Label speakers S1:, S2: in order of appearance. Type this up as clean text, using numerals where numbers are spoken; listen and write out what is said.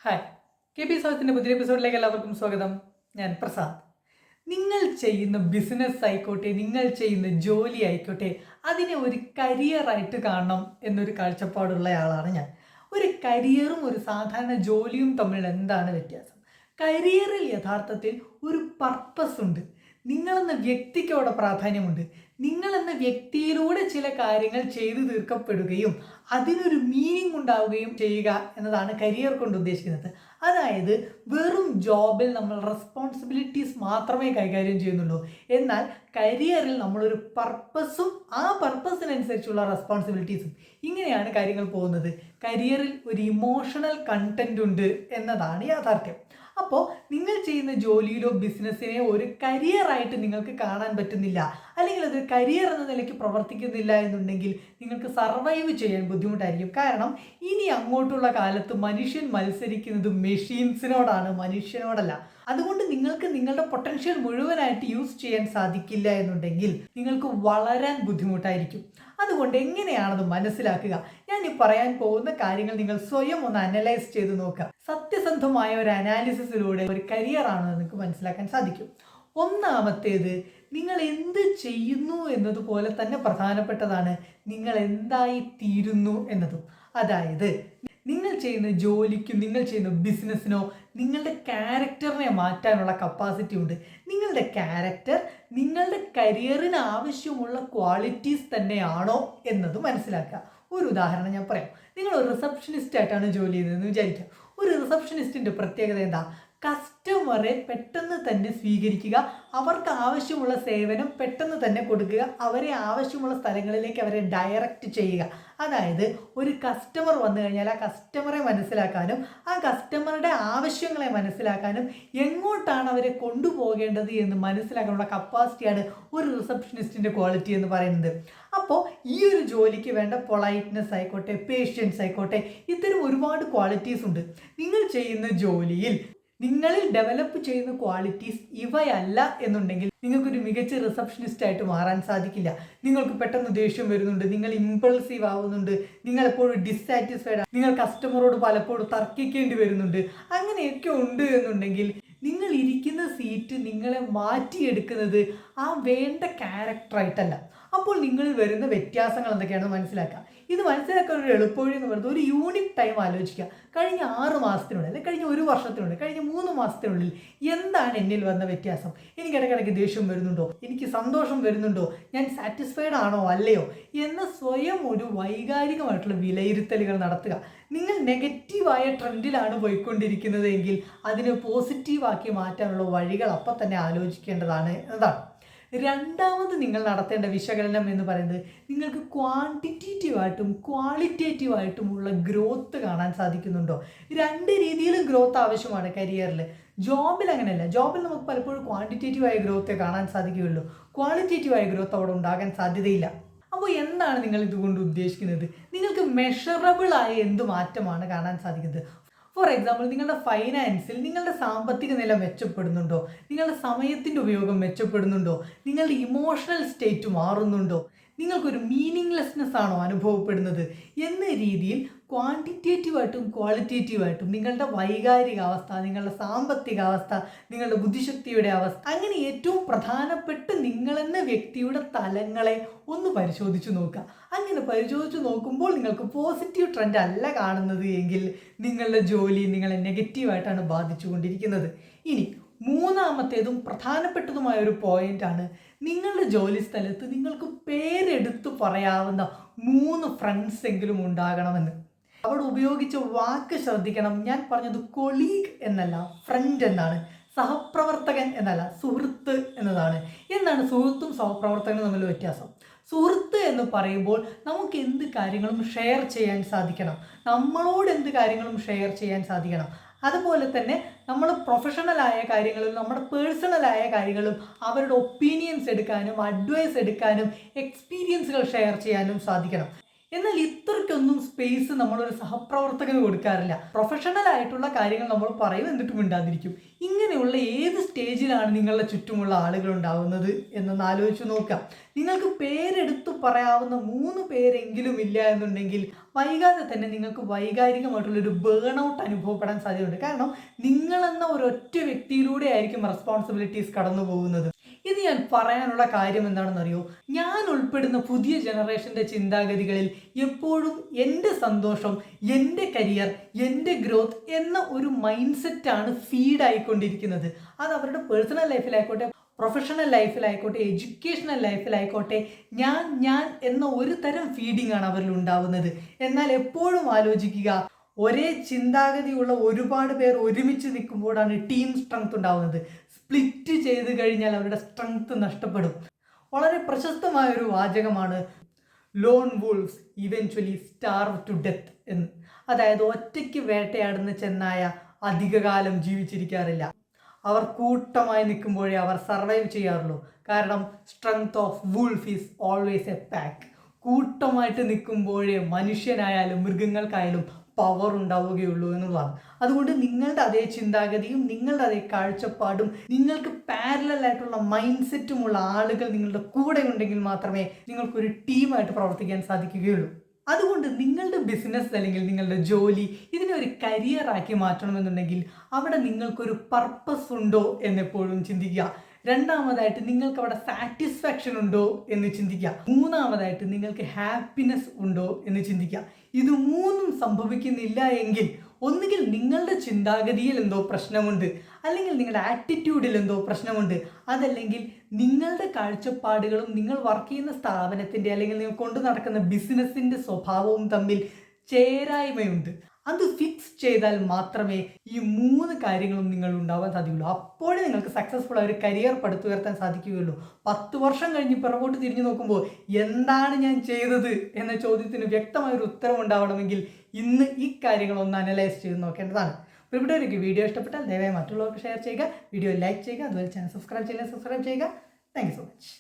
S1: Hi, K P സൗത്തിൻ്റെ പുതിയ എപ്പിസോഡിലേക്ക് എല്ലാവർക്കും സ്വാഗതം. ഞാൻ പ്രസാദ്. നിങ്ങൾ ചെയ്യുന്ന ബിസിനസ് ആയിക്കോട്ടെ, നിങ്ങൾ ചെയ്യുന്ന ജോലി ആയിക്കോട്ടെ, അതിനെ ഒരു കരിയറായിട്ട് കാണണം എന്നൊരു കാഴ്ചപ്പാടുള്ള ആളാണ് ഞാൻ. ഒരു കരിയറും ഒരു സാധാരണ ജോലിയും തമ്മിൽ എന്താണ് വ്യത്യാസം? കരിയറിൽ യഥാർത്ഥത്തിൽ ഒരു പർപ്പസ് ഉണ്ട്. നിങ്ങളെന്ന വ്യക്തിക്ക് അവിടെ പ്രാധാന്യമുണ്ട്. നിങ്ങളെന്ന വ്യക്തിയിലൂടെ ചില കാര്യങ്ങൾ ചെയ്തു തീർക്കപ്പെടുകയും അതിനൊരു മീനിങ് ഉണ്ടാവുകയും ചെയ്യുക എന്നതാണ് കരിയർ കൊണ്ട് ഉദ്ദേശിക്കുന്നത്. അതായത് വെറും ജോബിൽ നമ്മൾ റെസ്പോൺസിബിലിറ്റീസ് മാത്രമേ കൈകാര്യം ചെയ്യുന്നുള്ളൂ. എന്നാൽ കരിയറിൽ നമ്മളൊരു പർപ്പസും ആ പർപ്പസിനനുസരിച്ചുള്ള റെസ്പോൺസിബിലിറ്റീസും, ഇങ്ങനെയാണ് കാര്യങ്ങൾ പോകുന്നത്. കരിയറിൽ ഒരു ഇമോഷണൽ കണ്ടന്റ് ഉണ്ട് എന്നതാണ് യാഥാർത്ഥ്യം. അപ്പോൾ നിങ്ങൾ ചെയ്യുന്ന ജോലിയിലോ ബിസിനസ്സിനെ ഒരു കരിയറായിട്ട് നിങ്ങൾക്ക് കാണാൻ പറ്റുന്നില്ല, അല്ലെങ്കിൽ അത് കരിയർ എന്ന നിലയ്ക്ക് പ്രവർത്തിക്കുന്നില്ല എന്നുണ്ടെങ്കിൽ നിങ്ങൾക്ക് സർവൈവ് ചെയ്യാൻ ബുദ്ധിമുട്ടായിരിക്കും. കാരണം ഇനി അങ്ങോട്ടുള്ള കാലത്ത് മനുഷ്യൻ മത്സരിക്കുന്നത് മെഷീൻസിനോടാണ്, മനുഷ്യനോടല്ല. അതുകൊണ്ട് നിങ്ങൾക്ക് നിങ്ങളുടെ പൊട്ടൻഷ്യൽ മുഴുവനായിട്ട് യൂസ് ചെയ്യാൻ സാധിക്കില്ല എന്നുണ്ടെങ്കിൽ നിങ്ങൾക്ക് വളരാൻ ബുദ്ധിമുട്ടായിരിക്കും. അതുകൊണ്ട് എങ്ങനെയാണത് മനസ്സിലാക്കുക? ഞാൻ ഈ പറയാൻ പോകുന്ന കാര്യങ്ങൾ നിങ്ങൾ സ്വയം ഒന്ന് അനലൈസ് ചെയ്ത് നോക്കുക. സത്യസന്ധമായ ഒരു അനാലിസിസിലൂടെ ഒരു കരിയറാണ് നിങ്ങൾക്ക് മനസ്സിലാക്കാൻ സാധിക്കും. ഒന്നാമത്തേത്, നിങ്ങൾ എന്ത് ചെയ്യുന്നു എന്നതുപോലെ തന്നെ പ്രധാനപ്പെട്ടതാണ് നിങ്ങൾ എന്തായി തീരുന്നു എന്നതും. അതായത് നിങ്ങൾ ചെയ്യുന്ന ജോലിക്കും നിങ്ങൾ ചെയ്യുന്ന ബിസിനസ്സിനോ നിങ്ങളുടെ ക്യാരക്ടറിനെ മാറ്റാനുള്ള കപ്പാസിറ്റി ഉണ്ട്. നിങ്ങളുടെ ക്യാരക്ടർ നിങ്ങളുടെ കരിയറിന് ആവശ്യമുള്ള ക്വാളിറ്റീസ് തന്നെയാണോ എന്നത് മനസ്സിലാക്കുക. ഒരു ഉദാഹരണം ഞാൻ പറയാം. നിങ്ങൾ ഒരു റിസപ്ഷനിസ്റ്റ് ആയിട്ടാണ് ജോലി ചെയ്യുന്നതെന്ന് വിചാരിക്കുക. ഒരു റിസപ്ഷനിസ്റ്റിൻ്റെ പ്രത്യേകത എന്താ? കസ്റ്റമറെ പെട്ടെന്ന് തന്നെ സ്വീകരിക്കുക, അവർക്ക് ആവശ്യമുള്ള സേവനം പെട്ടെന്ന് തന്നെ കൊടുക്കുക, അവരെ ആവശ്യമുള്ള സ്ഥലങ്ങളിലേക്ക് അവരെ ഡയറക്റ്റ് ചെയ്യുക. അതായത് ഒരു കസ്റ്റമർ വന്നു കഴിഞ്ഞാൽ ആ കസ്റ്റമറെ മനസ്സിലാക്കാനും ആ കസ്റ്റമറുടെ ആവശ്യങ്ങളെ മനസ്സിലാക്കാനും എങ്ങോട്ടാണ് അവരെ കൊണ്ടുപോകേണ്ടത് എന്ന് മനസ്സിലാക്കാനുള്ള കപ്പാസിറ്റിയാണ് ഒരു റിസപ്ഷനിസ്റ്റിൻ്റെ ക്വാളിറ്റി എന്ന് പറയുന്നത്. അപ്പോൾ ഈ ഒരു ജോലിക്ക് വേണ്ട പൊളൈറ്റ്നെസ് ആയിക്കോട്ടെ, പേഷ്യൻസ് ആയിക്കോട്ടെ, ഇത്തരം ഒരുപാട് ക്വാളിറ്റീസ് ഉണ്ട്. നിങ്ങൾ ചെയ്യുന്ന ജോലിയിൽ നിങ്ങളിൽ ഡെവലപ്പ് ചെയ്യുന്ന ക്വാളിറ്റീസ് ഇവയല്ല എന്നുണ്ടെങ്കിൽ നിങ്ങൾക്കൊരു മികച്ച റിസപ്ഷനിസ്റ്റ് ആയിട്ട് മാറാൻ സാധിക്കില്ല. നിങ്ങൾക്ക് പെട്ടെന്ന് ദേഷ്യം വരുന്നുണ്ട്, നിങ്ങൾ ഇമ്പൾസീവ് ആവുന്നുണ്ട്, നിങ്ങൾ എപ്പോഴും ഡിസ്സാറ്റിസ്ഫൈഡ്, നിങ്ങൾ കസ്റ്റമറോട് പലപ്പോഴും തർക്കിക്കേണ്ടി വരുന്നുണ്ട്, അങ്ങനെയൊക്കെ ഉണ്ട് എന്നുണ്ടെങ്കിൽ നിങ്ങൾ ഇരിക്കുന്ന സീറ്റ് നിങ്ങളെ മാറ്റിയെടുക്കുന്നത് ആ വേണ്ട ക്യാരക്ടറായിട്ടല്ല. അപ്പോൾ നിങ്ങളിൽ വരുന്ന വ്യത്യാസങ്ങൾ എന്തൊക്കെയാണെന്ന് മനസ്സിലാക്കുക. ഇത് മനസ്സിലാക്കാൻ ഒരു എളുപ്പവഴി എന്ന് പറയുന്നത് ഒരു യൂണിറ്റ് ടൈം ആലോചിക്കുക. കഴിഞ്ഞ 6 മാസത്തിനുള്ളിൽ, അല്ലെങ്കിൽ കഴിഞ്ഞ 1 വർഷത്തിനുള്ളിൽ, കഴിഞ്ഞ 3 മാസത്തിനുള്ളിൽ എന്താണ് എന്നിൽ വന്ന വ്യത്യാസം? എനിക്ക് ഇടയ്ക്കിടയ്ക്ക് ദേഷ്യം വരുന്നുണ്ടോ? എനിക്ക് സന്തോഷം വരുന്നുണ്ടോ? ഞാൻ സാറ്റിസ്ഫൈഡ് ആണോ അല്ലയോ എന്ന് സ്വയം ഒരു വൈകാരികമായിട്ടുള്ള വിലയിരുത്തലുകൾ നടത്തുക. നിങ്ങൾ നെഗറ്റീവായ ട്രെൻഡിലാണ് പോയിക്കൊണ്ടിരിക്കുന്നത് എങ്കിൽ അതിനെ പോസിറ്റീവാക്കി മാറ്റാനുള്ള വഴികൾ അപ്പം തന്നെ ആലോചിക്കേണ്ടതാണ് എന്നതാണ്. രണ്ടാമത് നിങ്ങൾ നടത്തേണ്ട വിശകലനം എന്ന് പറയുന്നത് നിങ്ങൾക്ക് ക്വാണ്ടിറ്റേറ്റീവായിട്ടും ക്വാളിറ്റേറ്റീവായിട്ടുമുള്ള ഗ്രോത്ത് കാണാൻ സാധിക്കുന്നുണ്ടോ? രണ്ട് രീതിയിലും ഗ്രോത്ത് ആവശ്യമാണ് കരിയറിൽ. ജോബിൽ അങ്ങനെയല്ല. ജോബിൽ നമുക്ക് പലപ്പോഴും ക്വാണ്ടിറ്റേറ്റീവായ ഗ്രോത്തേ കാണാൻ സാധിക്കുകയുള്ളൂ, ക്വാളിറ്റേറ്റീവായ ഗ്രോത്ത് അവിടെ ഉണ്ടാകാൻ സാധ്യതയില്ല. അപ്പോൾ എന്താണ് നിങ്ങൾ ഇതുകൊണ്ട് ഉദ്ദേശിക്കുന്നത്? നിങ്ങൾക്ക് മെഷറബിൾ ആയ എന്ത് മാറ്റമാണ് കാണാൻ സാധിക്കുന്നത്? ഫോർ എക്സാമ്പിൾ, നിങ്ങളുടെ ഫൈനാൻസിൽ നിങ്ങളുടെ സാമ്പത്തിക നില മെച്ചപ്പെടുന്നുണ്ടോ? നിങ്ങളുടെ സമയത്തിൻ്റെ ഉപയോഗം മെച്ചപ്പെടുന്നുണ്ടോ? നിങ്ങളുടെ ഇമോഷണൽ സ്റ്റേറ്റ് മാറുന്നുണ്ടോ? നിങ്ങൾക്കൊരു മീനിങ്ലെസ്നെസ് ആണോ അനുഭവപ്പെടുന്നത് എന്ന രീതിയിൽ ക്വാണ്ടിറ്റേറ്റീവായിട്ടും ക്വാളിറ്റേറ്റീവായിട്ടും നിങ്ങളുടെ വൈകാരികാവസ്ഥ, നിങ്ങളുടെ സാമ്പത്തികാവസ്ഥ, നിങ്ങളുടെ ബുദ്ധിശക്തിയുടെ അവസ്ഥ, അങ്ങനെ ഏറ്റവും പ്രധാനപ്പെട്ട നിങ്ങളെന്ന വ്യക്തിയുടെ തലങ്ങളെ ഒന്ന് പരിശോധിച്ച് നോക്കുക. അങ്ങനെ പരിശോധിച്ച് നോക്കുമ്പോൾ നിങ്ങൾക്ക് പോസിറ്റീവ് ട്രെൻഡ് അല്ല കാണുന്നത് എങ്കിൽ നിങ്ങളുടെ ജോലി നിങ്ങളെ നെഗറ്റീവായിട്ടാണ് ബാധിച്ചുകൊണ്ടിരിക്കുന്നത്. ഇനി മൂന്നാമത്തേതും പ്രധാനപ്പെട്ടതുമായ ഒരു പോയിന്റാണ്, നിങ്ങളുടെ ജോലി സ്ഥലത്ത് നിങ്ങൾക്ക് പേരെടുത്ത് പറയാവുന്ന 3 ഫ്രണ്ട്സ് എങ്കിലും ഉണ്ടാകണമെന്ന്. അവിടെ ഉപയോഗിച്ച വാക്ക് ശ്രദ്ധിക്കണം. ഞാൻ പറഞ്ഞത് കൊളീഗ് എന്നല്ല, ഫ്രണ്ട് എന്നാണ്. സഹപ്രവർത്തകൻ എന്നല്ല, സുഹൃത്ത് എന്നതാണ്. എന്താണ് സുഹൃത്തും സഹപ്രവർത്തകനും തമ്മിൽ വ്യത്യാസം? സുഹൃത്ത് എന്ന് പറയുമ്പോൾ നമുക്ക് എന്ത് കാര്യങ്ങളും ഷെയർ ചെയ്യാൻ സാധിക്കണം, നമ്മളോട് എന്ത് കാര്യങ്ങളും ഷെയർ ചെയ്യാൻ സാധിക്കണം. അതുപോലെ തന്നെ നമ്മൾ പ്രൊഫഷണലായ കാര്യങ്ങളും നമ്മുടെ പേഴ്സണലായ കാര്യങ്ങളും അവരുടെ ഒപ്പീനിയൻസ് എടുക്കാനും അഡ്വൈസ് എടുക്കാനും എക്സ്പീരിയൻസുകൾ ഷെയർ ചെയ്യാനും സാധിക്കണം. എന്നാൽ ഇത്രയ്ക്കൊന്നും സ്പേസ് നമ്മളൊരു സഹപ്രവർത്തകന് കൊടുക്കാറില്ല. പ്രൊഫഷണൽ ആയിട്ടുള്ള കാര്യങ്ങൾ നമ്മൾ പറയും, എന്നിട്ട് മിണ്ടാതിരിക്കും. ഇങ്ങനെയുള്ള ഏത് സ്റ്റേജിലാണ് നിങ്ങളുടെ ചുറ്റുമുള്ള ആളുകൾ ഉണ്ടാവുന്നത് എന്നൊന്ന് ആലോചിച്ച് നോക്കാം. നിങ്ങൾക്ക് പേരെടുത്തു പറയാവുന്ന 3 പേരെങ്കിലും ഇല്ല എന്നുണ്ടെങ്കിൽ വൈകാതെ തന്നെ നിങ്ങൾക്ക് വൈകാരികമായിട്ടുള്ളൊരു ബേൺ ഔട്ട് അനുഭവപ്പെടാൻ സാധ്യതയുണ്ട്. കാരണം നിങ്ങളെന്ന ഒരൊറ്റ വ്യക്തിയിലൂടെ ആയിരിക്കും റെസ്പോൺസിബിലിറ്റീസ് കടന്നു പോകുന്നത്. ഇത് ഞാൻ പറയാനുള്ള കാര്യം എന്താണെന്നറിയോ, ഞാൻ ഉൾപ്പെടുന്ന പുതിയ ജനറേഷൻ്റെ ചിന്താഗതികളിൽ എപ്പോഴും എൻ്റെ സന്തോഷം, എൻ്റെ കരിയർ, എൻ്റെ ഗ്രോത്ത് എന്ന ഒരു മൈൻഡ് സെറ്റാണ് ഫീഡ് ആയിക്കൊണ്ടിരിക്കുന്നത്. അത് അവരുടെ പേഴ്സണൽ ലൈഫിലായിക്കോട്ടെ, പ്രൊഫഷണൽ ലൈഫിലായിക്കോട്ടെ, എഡ്യൂക്കേഷണൽ ലൈഫിലായിക്കോട്ടെ, ഞാൻ എന്ന ഒരു തരം ഫീഡിംഗ് ആണ് അവരിൽ ഉണ്ടാവുന്നത്. എന്നാൽ എപ്പോഴും ആലോചിക്കുക, ഒരേ ചിന്താഗതിയുള്ള ഒരുപാട് പേർ ഒരുമിച്ച് നിൽക്കുമ്പോഴാണ് ടീം സ്ട്രെങ്ത് ഉണ്ടാവുന്നത്. സ്പ്ലിറ്റ് ചെയ്ത് കഴിഞ്ഞാൽ അവരുടെ സ്ട്രെങ്ത് നഷ്ടപ്പെടും. വളരെ പ്രശസ്തമായൊരു വാചകമാണ് lone wolves eventually starve to death എന്ന്. അതായത് ഒറ്റയ്ക്ക് വേട്ടയാടുന്ന ചെന്നായ അധികകാലം ജീവിച്ചിരിക്കാറില്ല. അവർ കൂട്ടമായി നിൽക്കുമ്പോഴേ അവർ സർവൈവ് ചെയ്യാറുള്ളൂ. കാരണം strength of wolf is always a pack. കൂട്ടമായിട്ട് നിൽക്കുമ്പോഴേ മനുഷ്യനായാലും മൃഗങ്ങൾക്കായാലും പവർ ഉണ്ടാവുകയുള്ളൂ എന്നുള്ളതാണ്. അതുകൊണ്ട് നിങ്ങളുടെ അതേ ചിന്താഗതിയും നിങ്ങളുടെ അതേ കാഴ്ചപ്പാടും നിങ്ങൾക്ക് പാരലൽ ആയിട്ടുള്ള മൈൻഡ് സെറ്റുമുള്ള ആളുകൾ നിങ്ങളുടെ കൂടെ ഉണ്ടെങ്കിൽ മാത്രമേ നിങ്ങൾക്കൊരു ടീമായിട്ട് പ്രവർത്തിക്കാൻ സാധിക്കുകയുള്ളൂ. അതുകൊണ്ട് നിങ്ങളുടെ ബിസിനസ് അല്ലെങ്കിൽ നിങ്ങളുടെ ജോലി ഇതിനെ ഒരു കരിയറാക്കി മാറ്റണമെന്നുണ്ടെങ്കിൽ അവിടെ നിങ്ങൾക്കൊരു പർപ്പസ് ഉണ്ടോ എന്നെപ്പോഴും ചിന്തിക്കുക. രണ്ടാമതായിട്ട് നിങ്ങൾക്ക് അവിടെ സാറ്റിസ്ഫാക്ഷൻ ഉണ്ടോ എന്ന് ചിന്തിക്കുക. മൂന്നാമതായിട്ട് നിങ്ങൾക്ക് ഹാപ്പിനെസ് ഉണ്ടോ എന്ന് ചിന്തിക്കുക. ഇത് മൂന്നും സംഭവിക്കുന്നില്ല എങ്കിൽ ഒന്നുകിൽ നിങ്ങളുടെ ചിന്താഗതിയിൽ എന്തോ പ്രശ്നമുണ്ട്, അല്ലെങ്കിൽ നിങ്ങളുടെ ആറ്റിറ്റ്യൂഡിൽ എന്തോ പ്രശ്നമുണ്ട്, അതല്ലെങ്കിൽ നിങ്ങളുടെ കാഴ്ചപ്പാടുകളും നിങ്ങൾ വർക്ക് ചെയ്യുന്ന സ്ഥാപനത്തിൻ്റെ അല്ലെങ്കിൽ നിങ്ങൾ കൊണ്ടു നടക്കുന്ന ബിസിനസ്സിൻ്റെ സ്വഭാവവും തമ്മിൽ ചേരായ്മയുണ്ട്. അത് ഫിക്സ് ചെയ്താൽ മാത്രമേ ഈ 3 കാര്യങ്ങളും നിങ്ങൾ ഉണ്ടാവാൻ സാധിക്കുള്ളൂ. അപ്പോഴേ നിങ്ങൾക്ക് സക്സസ്ഫുൾ ആയ ഒരു കരിയർ പടുത്തുയർത്താൻ സാധിക്കുകയുള്ളൂ. 10 വർഷം കഴിഞ്ഞ് പിറകോട്ട് തിരിഞ്ഞു നോക്കുമ്പോൾ എന്താണ് ഞാൻ ചെയ്തത് എന്ന ചോദ്യത്തിന് വ്യക്തമായൊരു ഉത്തരം ഉണ്ടാവണമെങ്കിൽ ഇന്ന് ഈ കാര്യങ്ങളൊന്ന് അനലൈസ് ചെയ്ത് നോക്കേണ്ടതാണ്. പ്രിയപ്പെട്ടവർക്ക് വീഡിയോ ഇഷ്ടപ്പെട്ടാൽ ദയവായി മറ്റുള്ളവർക്ക് ഷെയർ ചെയ്യുക, വീഡിയോ ലൈക്ക് ചെയ്യുക, അതുപോലെ ചാനൽ സബ്സ്ക്രൈബ് ചെയ്യുക. Thank you so much.